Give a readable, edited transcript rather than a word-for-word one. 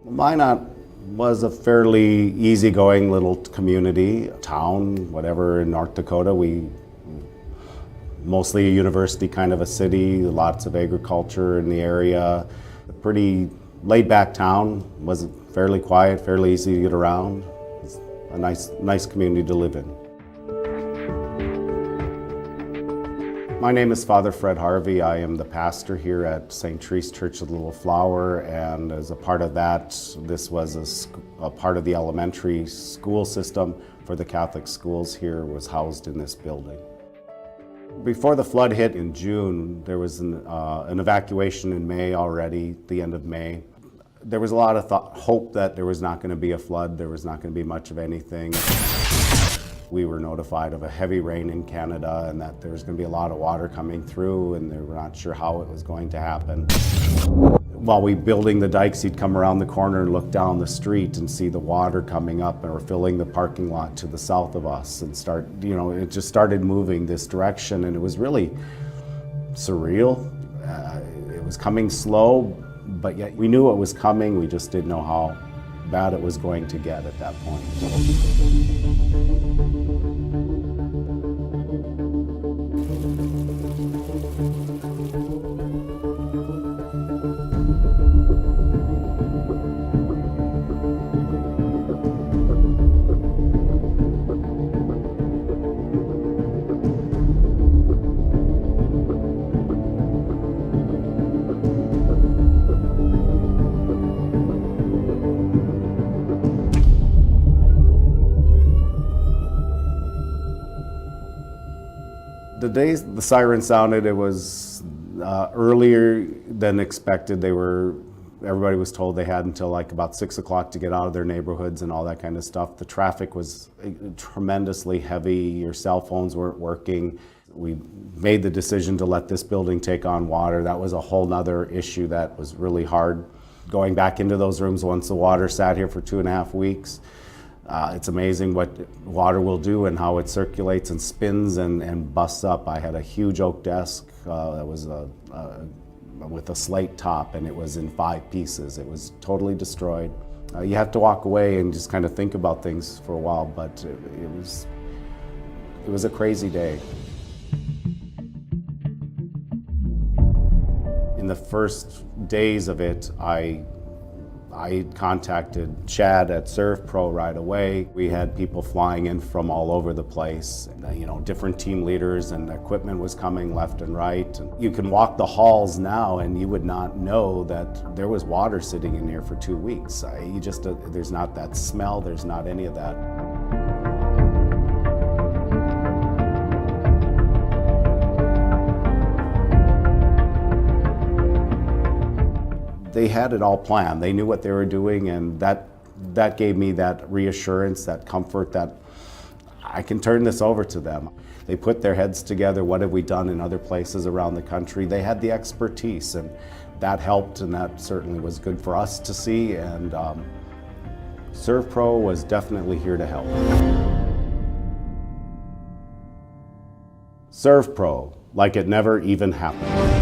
Minot was a fairly easygoing little community, town, whatever, in North Dakota. We mostly a university kind of a city, lots of agriculture in the area. A pretty laid-back town, was fairly quiet, fairly easy to get around. It's a nice community to live in. My name is Father Fred Harvey. I am the pastor here at St. Therese Church of the Little Flower, and as a part of that, this was a part of the elementary school system for the Catholic schools here was housed in this building. Before the flood hit in June, there was an evacuation in May already, the end of May. There was a lot of hope that there was not going to be a flood, there was not going to be much of anything. We were notified of a heavy rain in Canada and that there was going to be a lot of water coming through, and they were not sure how it was going to happen. While we building the dikes, you'd come around the corner and look down the street and see the water coming up or filling the parking lot to the south of us and it just started moving this direction, and it was really surreal. It was coming slow, but yet we knew it was coming. We just didn't know how bad it was going to get at that point. The days the siren sounded, it was earlier than expected. Everybody was told they had until like about 6 o'clock to get out of their neighborhoods and all that kind of stuff. The traffic was tremendously heavy. Your cell phones weren't working. We made the decision to let this building take on water. That was a whole nother issue that was really hard. Going back into those rooms once the water sat here for 2.5 weeks. It's amazing what water will do and how it circulates and spins and busts up. I had a huge oak desk that was with a slate top, and it was in 5 pieces. It was totally destroyed. You have to walk away and just kind of think about things for a while, but it was a crazy day. In the first days of it, I contacted Chad at SERVPRO right away. We had people flying in from all over the place, different team leaders, and equipment was coming left and right. You can walk the halls now and you would not know that there was water sitting in here for 2 weeks. There's not that smell, there's not any of that. They had it all planned. They knew what they were doing, and that gave me that reassurance, that comfort that I can turn this over to them. They put their heads together. What have we done in other places around the country? They had the expertise, and that helped, and that certainly was good for us to see. And SERVPRO was definitely here to help. SERVPRO, like it never even happened.